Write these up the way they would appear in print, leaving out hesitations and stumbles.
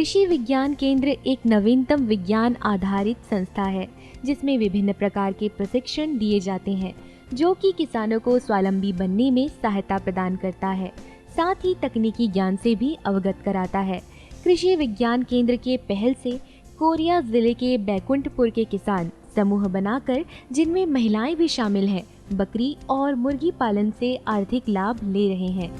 कृषि विज्ञान केंद्र एक नवीनतम विज्ञान आधारित संस्था है जिसमें विभिन्न प्रकार के प्रशिक्षण दिए जाते हैं जो कि किसानों को स्वावलंबी बनने में सहायता प्रदान करता है। साथ ही तकनीकी ज्ञान से भी अवगत कराता है। कृषि विज्ञान केंद्र के पहल से कोरिया जिले के बैकुंठपुर के किसान समूह बनाकर, जिनमें महिलाएं भी शामिल हैं, बकरी और मुर्गी पालन से आर्थिक लाभ ले रहे हैं।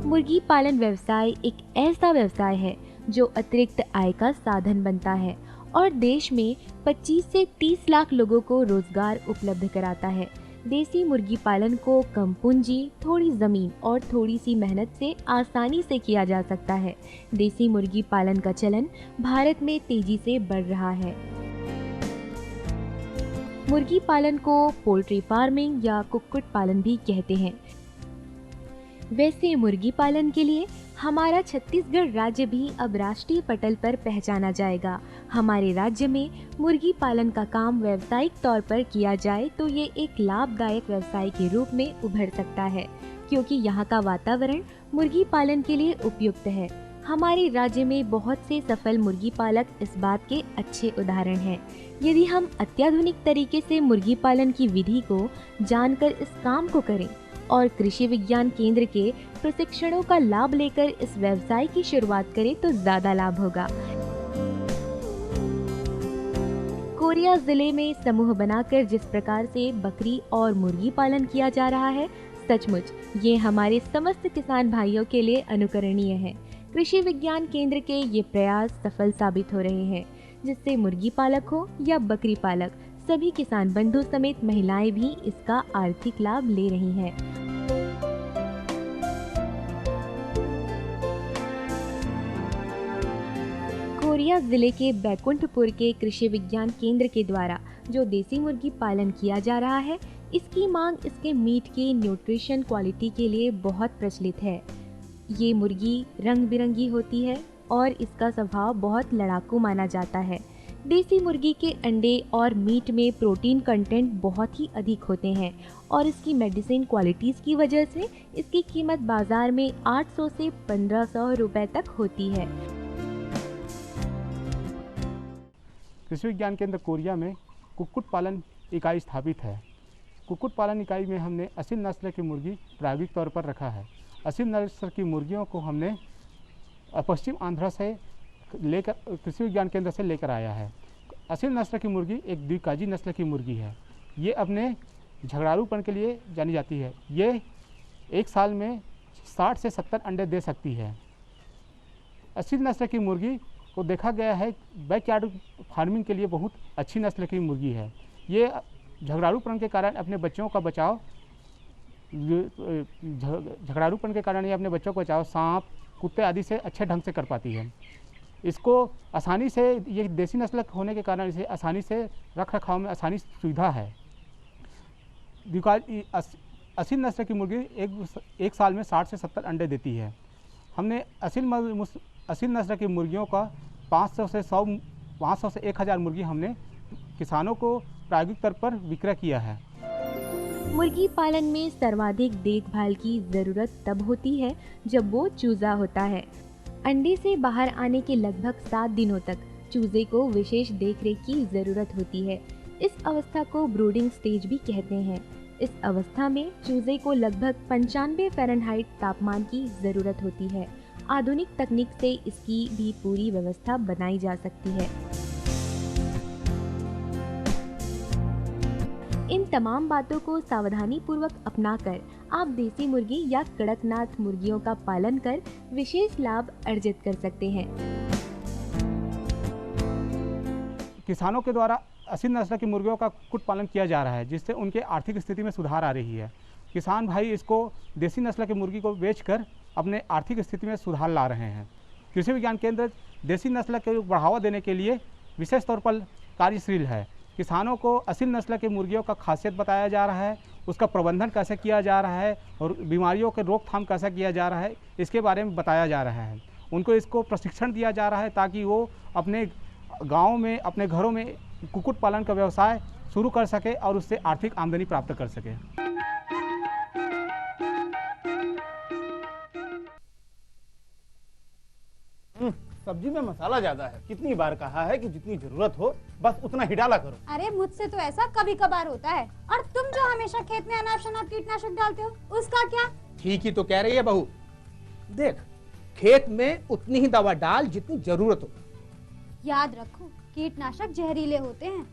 मुर्गी पालन व्यवसाय एक ऐसा व्यवसाय है जो अतिरिक्त आय का साधन बनता है और देश में 25 से 30 लाख लोगों को रोजगार उपलब्ध कराता है। देसी मुर्गी पालन को कम पूंजी, थोड़ी जमीन और थोड़ी सी मेहनत से आसानी से किया जा सकता है। देसी मुर्गी पालन का चलन भारत में तेजी से बढ़ रहा है। मुर्गी पालन को पोल्ट्री फार्मिंग या कुक्कुट पालन भी कहते हैं। वैसे मुर्गी पालन के लिए हमारा छत्तीसगढ़ राज्य भी अब राष्ट्रीय पटल पर पहचाना जाएगा। हमारे राज्य में मुर्गी पालन का काम व्यावसायिक तौर पर किया जाए तो ये एक लाभदायक व्यवसाय के रूप में उभर सकता है, क्योंकि यहाँ का वातावरण मुर्गी पालन के लिए उपयुक्त है। हमारे राज्य में बहुत से सफल मुर्गी पालक इस बात के अच्छे उदाहरण हैं। यदि हम अत्याधुनिक तरीके से मुर्गी पालन की विधि को जानकर इस काम को करें और कृषि विज्ञान केंद्र के प्रशिक्षणों का लाभ लेकर इस व्यवसाय की शुरुआत करें तो ज्यादा लाभ होगा। कोरिया जिले में समूह बनाकर जिस प्रकार से बकरी और मुर्गी पालन किया जा रहा है, सचमुच ये हमारे समस्त किसान भाइयों के लिए अनुकरणीय है। कृषि विज्ञान केंद्र के ये प्रयास सफल साबित हो रहे हैं, जिससे मुर्गी पालक हो या बकरी पालक, सभी किसान बंधु समेत महिलाएं भी इसका आर्थिक लाभ ले रही हैं। कोरिया जिले के बैकुंठपुर के कृषि विज्ञान केंद्र के द्वारा जो देसी मुर्गी पालन किया जा रहा है, इसकी मांग इसके मीट की न्यूट्रिशन क्वालिटी के लिए बहुत प्रचलित है। ये मुर्गी रंग बिरंगी होती है और इसका स्वभाव बहुत लड़ाकू माना जाता है। देसी मुर्गी के अंडे और मीट में प्रोटीन कंटेंट बहुत ही अधिक होते हैं और इसकी मेडिसिन क्वालिटीज़ की वजह से इसकी कीमत बाजार में 800 से 1500 रुपए तक होती है। कृषि विज्ञान केंद्र कोरिया में कुक्कुट पालन इकाई स्थापित है। कुक्कुट पालन इकाई में हमने असील नस्ल की मुर्गी प्रायोगिक तौर पर रखा है। असील नस्ल की मुर्गियों को हमने पश्चिम आंध्र से लेकर कृषि विज्ञान केंद्र से लेकर आया है। असील नस्ल की मुर्गी एक द्विकाजी नस्ल की मुर्गी है। ये अपने झगड़ालूपन के लिए जानी जाती है। ये एक साल में 60 से 70 अंडे दे सकती है। असील नस्ल की मुर्गी को देखा गया है बैकयार्ड फार्मिंग के लिए बहुत अच्छी नस्ल की मुर्गी है। ये झगड़ालूपन के कारण अपने बच्चों का बचाव झगड़ालूपन के कारण ये अपने बच्चों का बचाव सांप, कुत्ते आदि से अच्छे ढंग से कर पाती है। इसको आसानी से, ये देसी नस्ल होने के कारण इसे आसानी से रख रखाव में आसानी सुविधा है। असील नस्ल की मुर्गी एक साल में 60 से 70 अंडे देती है। हमने असील नस्ल की मुर्गियों का 500 से 1000 मुर्गी हमने किसानों को प्रायोगिक तौर पर विक्रय किया है। मुर्गी पालन में सर्वाधिक देखभाल की जरूरत तब होती है जब वो चूजा होता है। अंडे से बाहर आने के लगभग 7 दिनों तक चूजे को विशेष देखरेख की जरूरत होती है। इस अवस्था को ब्रूडिंग स्टेज भी कहते हैं। इस अवस्था में चूजे को लगभग 95 फ़ारेनहाइट तापमान की जरूरत होती है। आधुनिक तकनीक से इसकी भी पूरी व्यवस्था बनाई जा सकती है। इन तमाम बातों को सावधानी पूर्वक अपनाकर आप देसी मुर्गी या कड़कनाथ मुर्गियों का पालन कर विशेष लाभ अर्जित कर सकते हैं। किसानों के द्वारा असील नस्ल की मुर्गियों का कुक्कुट पालन किया जा रहा है, जिससे उनके आर्थिक स्थिति में सुधार आ रही है। किसान भाई इसको देसी नस्ल की मुर्गी को बेचकर अपने आर्थिक स्थिति में सुधार ला रहे हैं। कृषि विज्ञान केंद्र देसी नस्ल को बढ़ावा देने के लिए विशेष तौर पर कार्यशील है। किसानों को असील नस्ल की मुर्गियों का खासियत बताया जा रहा है, उसका प्रबंधन कैसे किया जा रहा है और बीमारियों के रोकथाम कैसे किया जा रहा है, इसके बारे में बताया जा रहा है। उनको इसको प्रशिक्षण दिया जा रहा है ताकि वो अपने गाँव में, अपने घरों में कुक्कुट पालन का व्यवसाय शुरू कर सके और उससे आर्थिक आमदनी प्राप्त कर सके। सब्जी में मसाला ज्यादा है। कितनी बार कहा है कि जितनी जरूरत हो बस उतना ही डाला करो। अरे मुझसे तो ऐसा कभी कभार होता है। और तुम जो हमेशा खेत में अनाप शनाप कीटनाशक डालते हो, उसका क्या? ठीक ही तो कह रही है बहू। देख, खेत में उतनी ही दवा डाल जितनी जरूरत हो। याद रखो, कीटनाशक जहरीले होते हैं।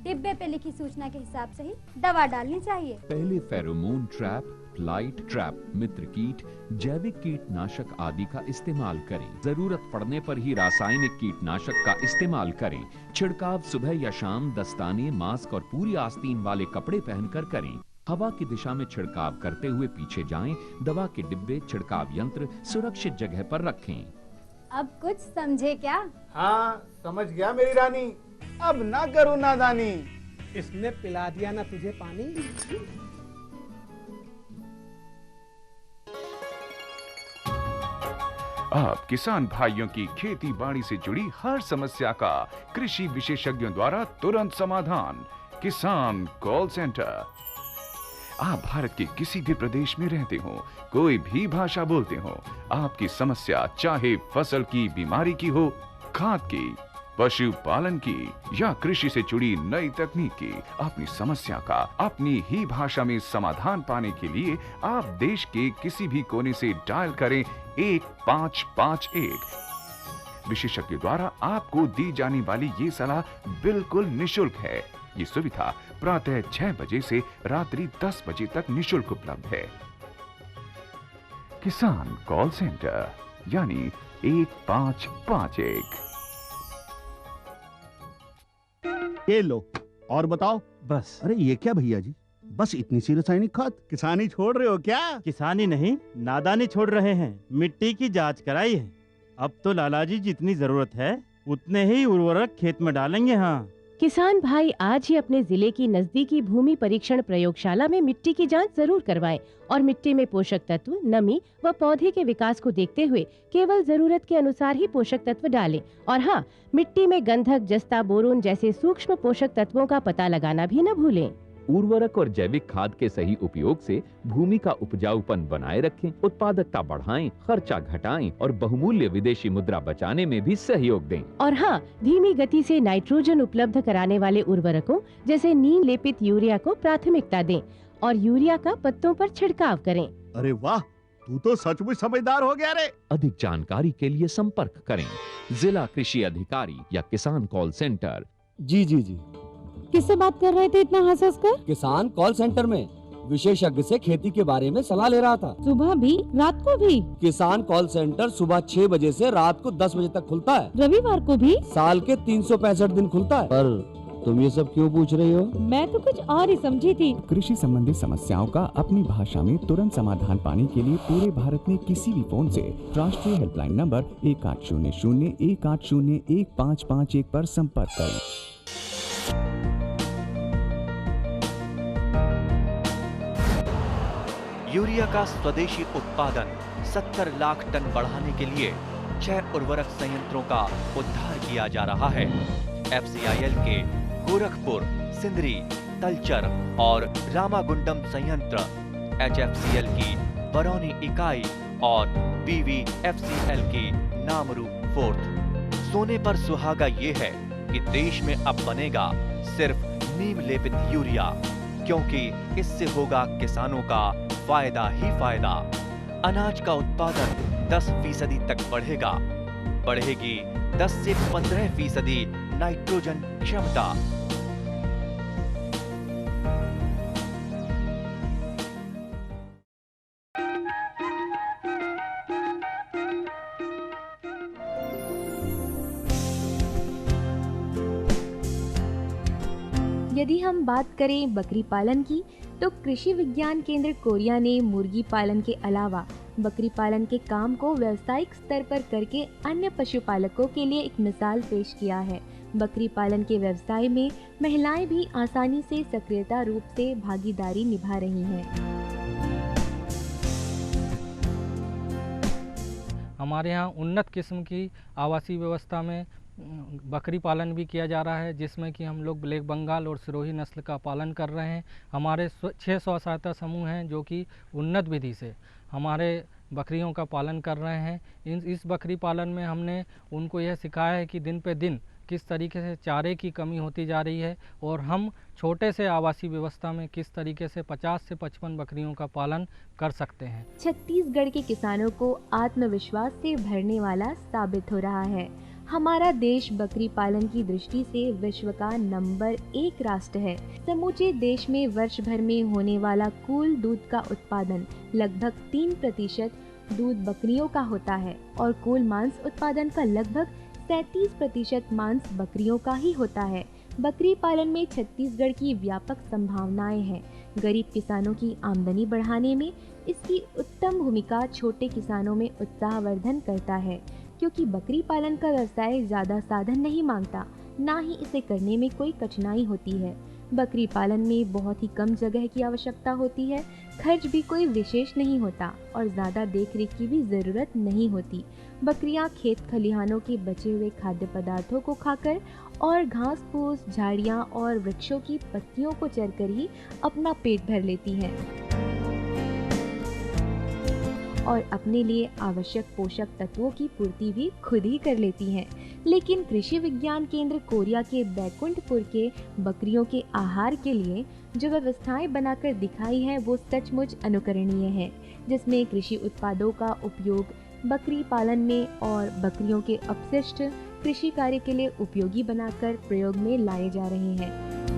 डिब्बे पे लिखी सूचना के हिसाब से ही दवा डालनी चाहिए। पहले फेरोमोन ट्रैप, फ्लाइट ट्रैप, मित्र कीट, जैविक कीटनाशक आदि का इस्तेमाल करें। जरूरत पड़ने पर ही रासायनिक कीटनाशक का इस्तेमाल करें। छिड़काव सुबह या शाम दस्ताने, मास्क और पूरी आस्तीन वाले कपड़े पहनकर करें। हवा की दिशा में छिड़काव करते हुए पीछे जाएं। दवा के डिब्बे, छिड़काव यंत्र सुरक्षित जगह पर रखें। अब कुछ समझे क्या? हाँ, समझ गया मेरी रानी। अब ना करो नादानी। इसने पिला दिया ना तुझे पानी। आप किसान भाइयों की खेती बाड़ी से जुड़ी हर समस्या का कृषि विशेषज्ञों द्वारा तुरंत समाधान। किसान कॉल सेंटर। आप भारत के किसी भी प्रदेश में रहते हो, कोई भी भाषा बोलते हो, आपकी समस्या चाहे फसल की बीमारी की हो, खाद की, पशुपालन की या कृषि से जुड़ी नई तकनीक की, अपनी समस्या का अपनी ही भाषा में समाधान पाने के लिए आप देश के किसी भी कोने से डायल करें 1551। विशेषज्ञ द्वारा आपको दी जाने वाली ये सलाह बिल्कुल निशुल्क है। ये सुविधा प्रातः 6 बजे से रात्रि 10 बजे तक निशुल्क उपलब्ध है। किसान कॉल सेंटर यानी 1551। ये लो और बताओ। बस। अरे ये क्या भैया जी, बस इतनी सी रासायनिक खाद? किसानी छोड़ रहे हो क्या? किसानी नहीं, नादानी छोड़ रहे हैं। मिट्टी की जांच कराई है। अब तो लालाजी जितनी जरूरत है उतने ही उर्वरक खेत में डालेंगे। हाँ, किसान भाई आज ही अपने जिले की नजदीकी भूमि परीक्षण प्रयोगशाला में मिट्टी की जांच जरूर करवाएं और मिट्टी में पोषक तत्व, नमी व पौधे के विकास को देखते हुए केवल जरूरत के अनुसार ही पोषक तत्व डालें। और हाँ, मिट्टी में गंधक, जस्ता, बोरोन जैसे सूक्ष्म पोषक तत्वों का पता लगाना भी न भूलें। उर्वरक और जैविक खाद के सही उपयोग से भूमि का उपजाऊपन बनाए रखें, उत्पादकता बढ़ाएं, खर्चा घटाएं और बहुमूल्य विदेशी मुद्रा बचाने में भी सहयोग दें। और हाँ, धीमी गति से नाइट्रोजन उपलब्ध कराने वाले उर्वरकों जैसे नीम लेपित यूरिया को प्राथमिकता दें और यूरिया का पत्तों पर छिड़काव करें। अरे वाह, तू तो सचमुच समझदार हो गया रे। अधिक जानकारी के लिए संपर्क करें जिला कृषि अधिकारी या किसान कॉल सेंटर। जी जी जी। किससे बात कर रहे थे इतना हंस हंस कर? किसान कॉल सेंटर में विशेषज्ञ से खेती के बारे में सलाह ले रहा था। सुबह भी, रात को भी? किसान कॉल सेंटर सुबह 6 बजे से रात को 10 बजे तक खुलता है। रविवार को भी? साल के 365 दिन खुलता है। पर तुम ये सब क्यों पूछ रही हो? मैं तो कुछ और ही समझी थी। कृषि संबंधी समस्याओं का अपनी भाषा में तुरंत समाधान पाने के लिए पूरे भारत में किसी भी फोन से राष्ट्रीय हेल्पलाइन नंबर 1800-180-1551 पर संपर्क करें। यूरिया का स्वदेशी उत्पादन 70 लाख टन बढ़ाने के लिए 6 उर्वरक संयंत्रों का उद्धार किया जा रहा है। FCIL के गोरखपुर, सिंदरी, तलचर और रामागुंडम संयंत्र, HFCL की बरौनी इकाई और BVFCL की नामरू फोर्थ। सोने पर सुहागा ये है कि देश में अब बनेगा सिर्फ नीम लेपित यूरिया, क्योंकि इससे होगा किसानों का फायदा ही फायदा। अनाज का उत्पादन 10% तक बढ़ेगा। बढ़ेगी 10 से 15% नाइट्रोजन क्षमता। यदि हम बात करें बकरी पालन की, तो कृषि विज्ञान केंद्र कोरिया ने मुर्गी पालन के अलावा बकरी पालन के काम को व्यावसायिक स्तर पर करके अन्य पशुपालकों के लिए एक मिसाल पेश किया है। बकरी पालन के व्यवसाय में महिलाएं भी आसानी से सक्रियता रूप से भागीदारी निभा रही हैं। हमारे यहाँ उन्नत किस्म की आवासीय व्यवस्था में बकरी पालन भी किया जा रहा है, जिसमें कि हम लोग ब्लैक बंगाल और सिरोही नस्ल का पालन कर रहे हैं। हमारे 6 स्वसहायता समूह हैं जो कि उन्नत विधि से हमारे बकरियों का पालन कर रहे हैं। इस बकरी पालन में हमने उनको यह सिखाया है कि दिन पे दिन किस तरीके से चारे की कमी होती जा रही है और हम छोटे से आवासीय व्यवस्था में किस तरीके से 50 से 55 बकरियों का पालन कर सकते हैं। छत्तीसगढ़ के किसानों को आत्मविश्वास से भरने वाला साबित हो रहा है। हमारा देश बकरी पालन की दृष्टि से विश्व का नंबर 1 राष्ट्र है। समूचे देश में वर्ष भर में होने वाला कुल दूध का उत्पादन लगभग 3% दूध बकरियों का होता है और कुल मांस उत्पादन का लगभग 37% मांस बकरियों का ही होता है। बकरी पालन में छत्तीसगढ़ की व्यापक संभावनाएं हैं। गरीब किसानों की आमदनी बढ़ाने में इसकी उत्तम भूमिका छोटे किसानों में उत्साहवर्धन करता है, क्योंकि बकरी पालन का व्यवसाय ज़्यादा साधन नहीं मांगता, ना ही इसे करने में कोई कठिनाई होती है। बकरी पालन में बहुत ही कम जगह की आवश्यकता होती है, खर्च भी कोई विशेष नहीं होता और ज़्यादा देखरेख की भी ज़रूरत नहीं होती। बकरियां खेत खलिहानों के बचे हुए खाद्य पदार्थों को खाकर और घास फूस, झाड़ियां और वृक्षों की पत्तियों को चरकर ही अपना पेट भर लेती हैं और अपने लिए आवश्यक पोषक तत्वों की पूर्ति भी खुद ही कर लेती हैं। लेकिन कृषि विज्ञान केंद्र कोरिया के बैकुंठपुर के बकरियों के आहार के लिए जो व्यवस्थाएं बनाकर दिखाई है वो सचमुच अनुकरणीय है, जिसमें कृषि उत्पादों का उपयोग बकरी पालन में और बकरियों के अपशिष्ट कृषि कार्य के लिए उपयोगी बनाकर प्रयोग में लाए जा रहे हैं।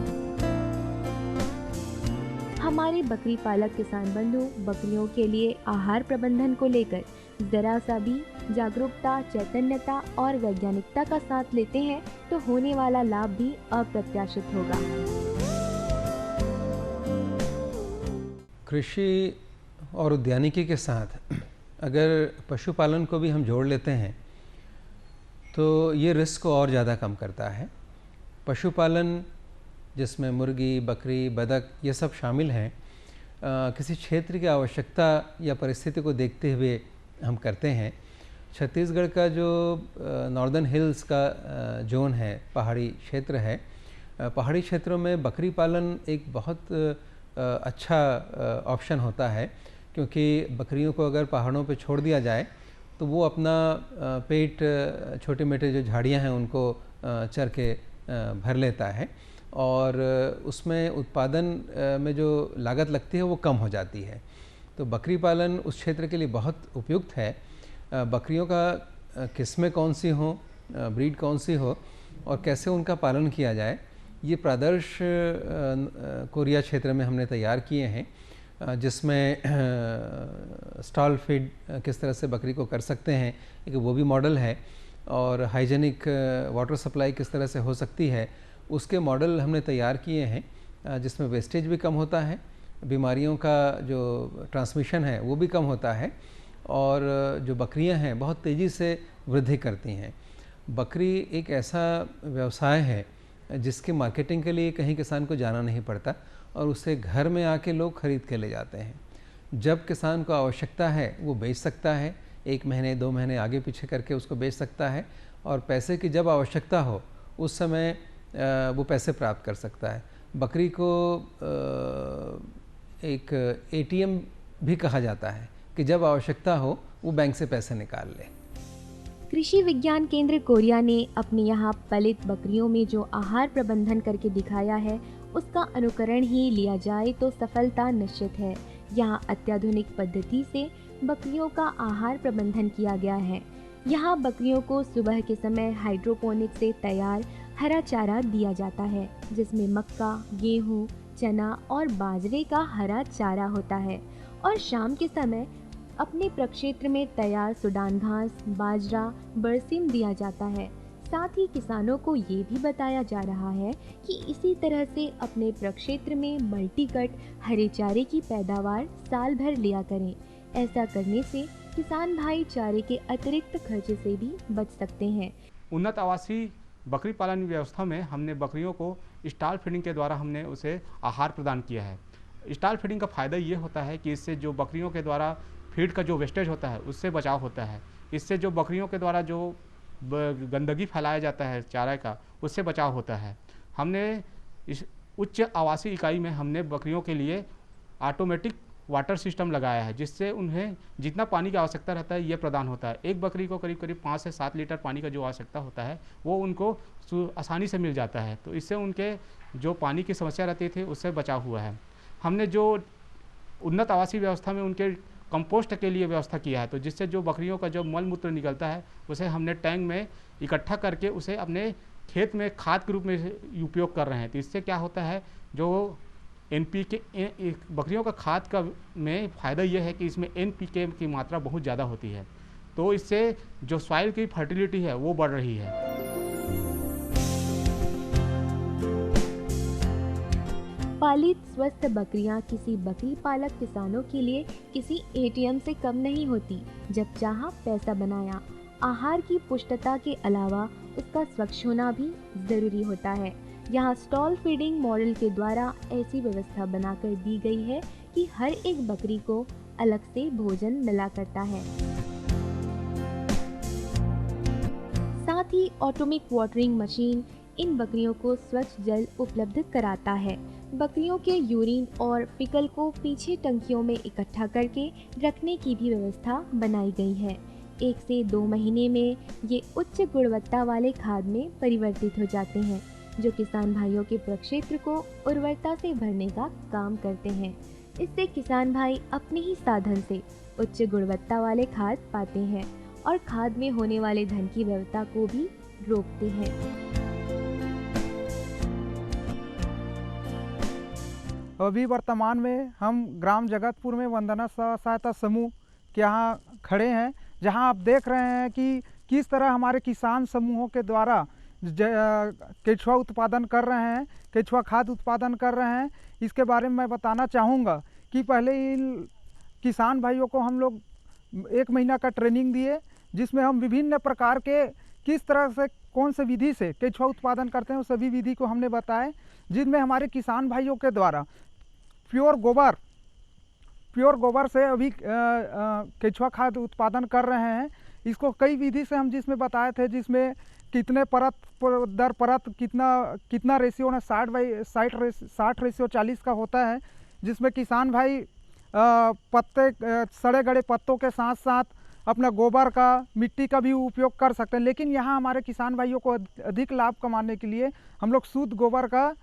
हमारे बकरी पालक किसान बंधु बकरियों के लिए आहार प्रबंधन को लेकर जरा सा भी जागरूकता, चैतन्यता और वैज्ञानिकता का साथ लेते हैं तो होने वाला लाभ भी अप्रत्याशित होगा। कृषि और उद्यानिकी के साथ अगर पशुपालन को भी हम जोड़ लेते हैं तो ये रिस्क को और ज़्यादा कम करता है। पशुपालन जिसमें मुर्गी, बकरी, बतख ये सब शामिल हैं, किसी क्षेत्र की आवश्यकता या परिस्थिति को देखते हुए हम करते हैं। छत्तीसगढ़ का जो नॉर्दर्न हिल्स का जोन है, पहाड़ी क्षेत्र है, पहाड़ी क्षेत्रों में बकरी पालन एक बहुत अच्छा ऑप्शन होता है, क्योंकि बकरियों को अगर पहाड़ों पे छोड़ दिया जाए तो वो अपना पेट छोटे मोटे जो झाड़ियाँ हैं उनको चर के भर लेता है और उसमें उत्पादन में जो लागत लगती है वो कम हो जाती है। तो बकरी पालन उस क्षेत्र के लिए बहुत उपयुक्त है। बकरियों का किस्में कौन सी हों, ब्रीड कौन सी हो और कैसे उनका पालन किया जाए, ये प्रादर्श कोरिया क्षेत्र में हमने तैयार किए हैं, जिसमें स्टॉल फीड किस तरह से बकरी को कर सकते हैं एक वो भी मॉडल है और हाइजेनिक वाटर सप्लाई किस तरह से हो सकती है उसके मॉडल हमने तैयार किए हैं, जिसमें वेस्टेज भी कम होता है, बीमारियों का जो ट्रांसमिशन है वो भी कम होता है और जो बकरियां हैं बहुत तेज़ी से वृद्धि करती हैं। बकरी एक ऐसा व्यवसाय है जिसकी मार्केटिंग के लिए कहीं किसान को जाना नहीं पड़ता और उसे घर में आके लोग खरीद के ले जाते हैं। जब किसान को आवश्यकता है वो बेच सकता है, 1 महीने 2 महीने आगे पीछे करके उसको बेच सकता है और पैसे की जब आवश्यकता हो उस समय वो पैसे प्राप्त कर सकता है। बकरी को एक ATM भी कहा जाता है कि जब आवश्यकता हो वो बैंक से पैसे निकाल ले। कृषि विज्ञान केंद्र कोरिया ने अपने यहाँ पलित बकरियों में जो आहार प्रबंधन करके दिखाया है उसका अनुकरण ही लिया जाए तो सफलता निश्चित है। यहाँ अत्याधुनिक पद्धति से बकरियों का आहार प्रबंधन किया गया है। यहाँ बकरियों को सुबह के समय हाइड्रोपोनिक से तैयार हरा चारा दिया जाता है, जिसमें मक्का, गेहूँ, चना और बाजरे का हरा चारा होता है और शाम के समय अपने प्रक्षेत्र में तैयार सुडान घास, बाजरा, बरसीम दिया जाता है। साथ ही किसानों को ये भी बताया जा रहा है कि इसी तरह से अपने प्रक्षेत्र में मल्टीकट हरे चारे की पैदावार साल भर लिया करें। ऐसा करने से किसान भाई चारे के अतिरिक्त खर्चे से भी बच सकते हैं। उन्नत आवासीय बकरी पालन व्यवस्था में हमने बकरियों को स्टॉल फीडिंग के द्वारा हमने उसे आहार प्रदान किया है। स्टॉल फीडिंग का फ़ायदा ये होता है कि इससे जो बकरियों के द्वारा फीड का जो वेस्टेज होता है उससे बचाव होता है। इससे जो बकरियों के द्वारा जो गंदगी फैलाया जाता है चारे का उससे बचाव होता है। हमने इस उच्च आवासीय इकाई में हमने बकरियों के लिए ऑटोमेटिक वाटर सिस्टम लगाया है, जिससे उन्हें जितना पानी की आवश्यकता रहता है ये प्रदान होता है। एक बकरी को करीब करीब 5 से 7 लीटर पानी का जो आवश्यकता होता है वो उनको आसानी से मिल जाता है, तो इससे उनके जो पानी की समस्या रहती थी उससे बचाव हुआ है। हमने जो उन्नत आवासीय व्यवस्था में उनके कंपोस्ट के लिए व्यवस्था किया है, तो जिससे जो बकरियों का जो मल मूत्र निकलता है उसे हमने टैंक में इकट्ठा करके उसे अपने खेत में खाद के रूप में उपयोग कर रहे हैं। तो इससे क्या होता है, जो NPK बकरियों का खाद का में फ़ायदा यह है कि इसमें NPK की मात्रा बहुत ज़्यादा होती है, तो इससे जो सॉइल की फर्टिलिटी है वो बढ़ रही है। पालित स्वस्थ बकरियां किसी बकरी पालक किसानों के लिए किसी ATM से कम नहीं होती। जब चाहा पैसा बनाया। आहार की पुष्टता के अलावा उसका स्वच्छ होना भी जरूरी होता है। यहाँ स्टॉल फीडिंग मॉडल के द्वारा ऐसी व्यवस्था बनाकर दी गई है कि हर एक बकरी को अलग से भोजन मिला करता है। साथ ही ऑटोमेटिक वाटरिंग मशीन इन बकरियों को स्वच्छ जल उपलब्ध कराता है। बकरियों के यूरिन और फिकल को पीछे टंकियों में इकट्ठा करके रखने की भी व्यवस्था बनाई गई है। 1 से 2 महीने में ये उच्च गुणवत्ता वाले खाद में परिवर्तित हो जाते हैं, जो किसान भाइयों के प्रक्षेत्र को उर्वरता से भरने का काम करते हैं। इससे किसान भाई अपने ही साधन से उच्च गुणवत्ता वाले खाद पाते हैं और खाद में होने वाले धन की व्यवस्था को भी रोकते हैं। अभी वर्तमान में हम ग्राम जगतपुर में वंदना सहायता समूह के यहाँ खड़े हैं, जहाँ आप देख रहे हैं कि किस तरह हमारे किसान समूहों के द्वारा केचुआ उत्पादन कर रहे हैं, केचुआ खाद उत्पादन कर रहे हैं। इसके बारे में मैं बताना चाहूँगा कि पहले इन किसान भाइयों को हम लोग 1 महीना का ट्रेनिंग दिए, जिसमें हम विभिन्न प्रकार के किस तरह से कौन से विधि से केचुआ उत्पादन करते हैं, उस सभी विधि को हमने बताए, जिनमें हमारे किसान भाइयों के द्वारा प्योर गोबर से अभी केचुआ खाद उत्पादन कर रहे हैं। इसको कई विधि से हम जिसमें बताए थे, जिसमें कितने परत दर परत कितना रेशियो ना 60/40 का होता है, जिसमें किसान भाई पत्ते सड़े गड़े पत्तों के साथ साथ अपना गोबर का, मिट्टी का भी उपयोग कर सकते हैं। लेकिन यहाँ हमारे किसान भाइयों को अधिक लाभ कमाने के लिए हम लोग शुद्ध गोबर का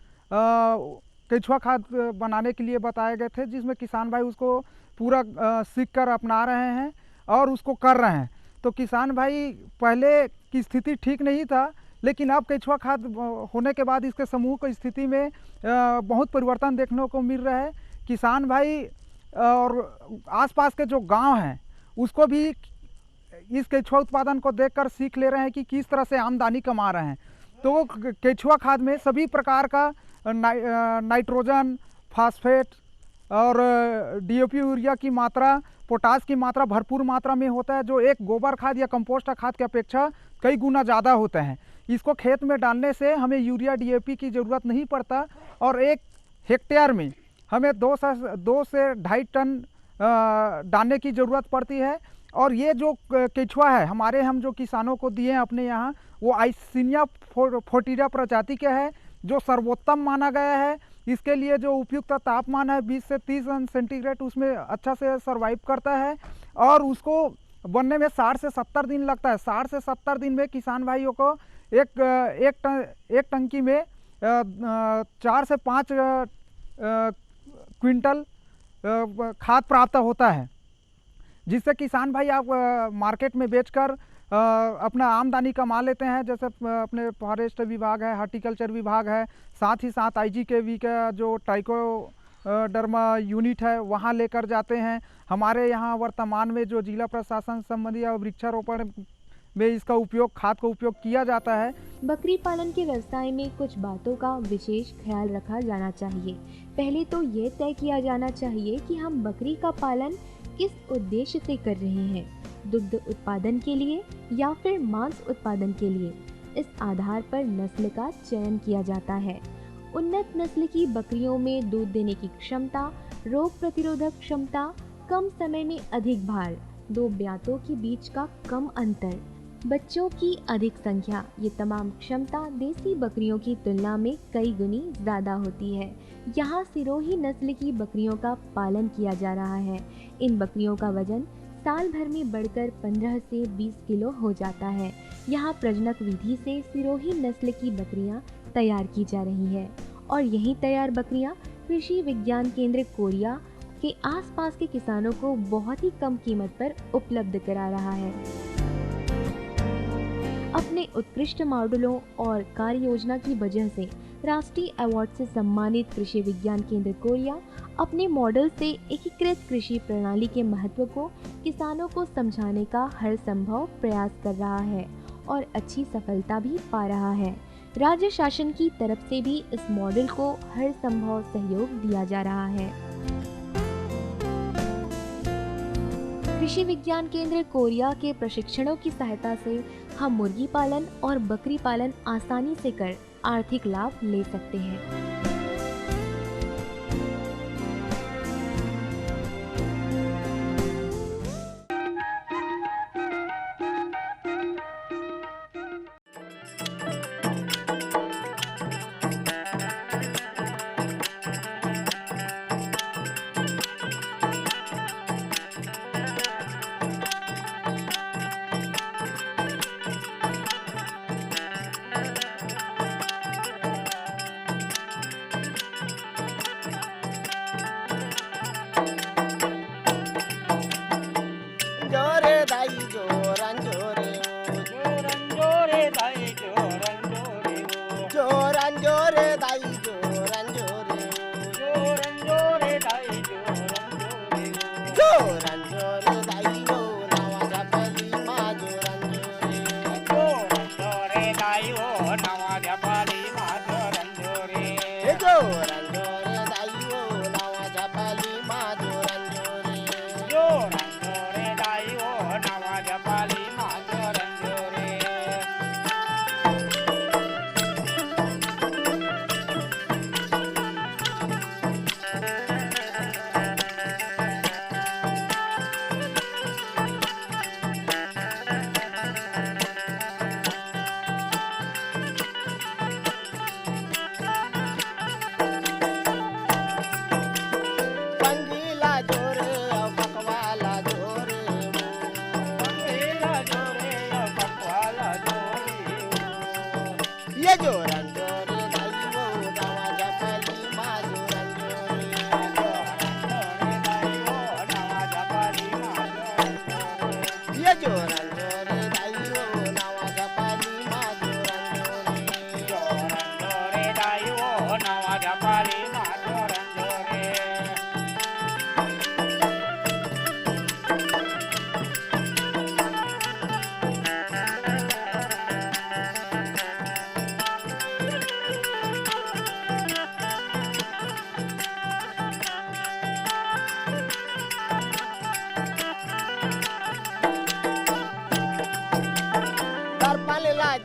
केचुआ खाद बनाने के लिए बताए गए थे, जिसमें किसान भाई उसको पूरा सीख कर अपना रहे हैं और उसको कर रहे हैं। तो किसान भाई पहले की स्थिति ठीक नहीं था, लेकिन अब केचुआ खाद होने के बाद इसके समूह की स्थिति में बहुत परिवर्तन देखने को मिल रहा है। किसान भाई और आसपास के जो गांव हैं उसको भी इस केचुआ उत्पादन को देखकर सीख ले रहे हैं कि किस तरह से आमदनी कमा रहे हैं। तो केचुआ खाद में सभी प्रकार का नाइट्रोजन, फास्फेट और DAP यूरिया की मात्रा, पोटास की मात्रा भरपूर मात्रा में होता है, जो एक गोबर खाद या कंपोस्ट खाद की अपेक्षा कई गुना ज़्यादा होते हैं। इसको खेत में डालने से हमें यूरिया DAP की ज़रूरत नहीं पड़ता और 1 हेक्टेयर में हमें 2 से 2.5 टन डालने की ज़रूरत पड़ती है। और ये जो केचुआ है हमारे हम जो किसानों को दिए हैं अपने यहाँ, वो आइसिनिया फोर्टिडा प्रजाति के है, जो सर्वोत्तम माना गया है। इसके लिए जो उपयुक्त तापमान है 20 से 30 अंश सेंटीग्रेड, उसमें अच्छा से सर्वाइव करता है और उसको बनने में 60 से 70 दिन लगता है। 60 से 70 दिन में किसान भाइयों को एक टंकी में 4 से 5 क्विंटल खाद प्राप्त होता है, जिससे किसान भाई आप मार्केट में बेचकर अपना आमदनी कमा लेते हैं। जैसे अपने फॉरेस्ट विभाग है, हार्टिकल्चर विभाग है, साथ ही साथ IGKV का जो ट्राइकोडर्मा यूनिट है वहाँ लेकर जाते हैं। हमारे यहाँ वर्तमान में जो जिला प्रशासन संबंधी और वृक्षारोपण में इसका उपयोग, खाद का उपयोग किया जाता है। बकरी पालन के व्यवसाय में कुछ बातों का विशेष ख्याल रखा जाना चाहिए। पहले तो ये तय किया जाना चाहिए कि हम बकरी का पालन किस उद्देश्य से कर रहे हैं, दुग्ध उत्पादन के लिए या फिर मांस उत्पादन के लिए। इस आधार पर नस्ल का चयन किया जाता है। उन्नत नस्ल की बकरियों में दूध देने की क्षमता, रोग प्रतिरोधक क्षमता, कम समय में अधिक भार, 2 ब्यातों के बीच का कम अंतर, बच्चों की अधिक संख्या, ये तमाम क्षमता देसी बकरियों की तुलना में कई गुनी ज़्यादा होती है। यहाँ सिरोही नस्ल की बकरियों का पालन किया जा रहा है। इन बकरियों का वजन साल भर में बढ़कर 15 से 20 किलो हो जाता है। यहाँ प्रजनक विधि से सिरोही नस्ल की बकरियाँ तैयार की जा रही है और यही तैयार बकरियाँ कृषि विज्ञान केंद्र कोरिया के आसपास के किसानों को बहुत ही कम कीमत पर उपलब्ध करा रहा है। अपने उत्कृष्ट मॉडलों और कार्य योजना की वजह से राष्ट्रीय अवार्ड से सम्मानित कृषि विज्ञान केंद्र कोरिया अपने मॉडल से एकीकृत कृषि प्रणाली के महत्व को किसानों को समझाने का हर संभव प्रयास कर रहा है और अच्छी सफलता भी पा रहा है। राज्य शासन की तरफ से भी इस मॉडल को हर संभव सहयोग दिया जा रहा है। कृषि विज्ञान केंद्र कोरिया के प्रशिक्षणों की सहायता से हम मुर्गी पालन और बकरी पालन आसानी से कर आर्थिक लाभ ले सकते हैं।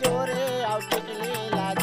जोरे और टिकली ला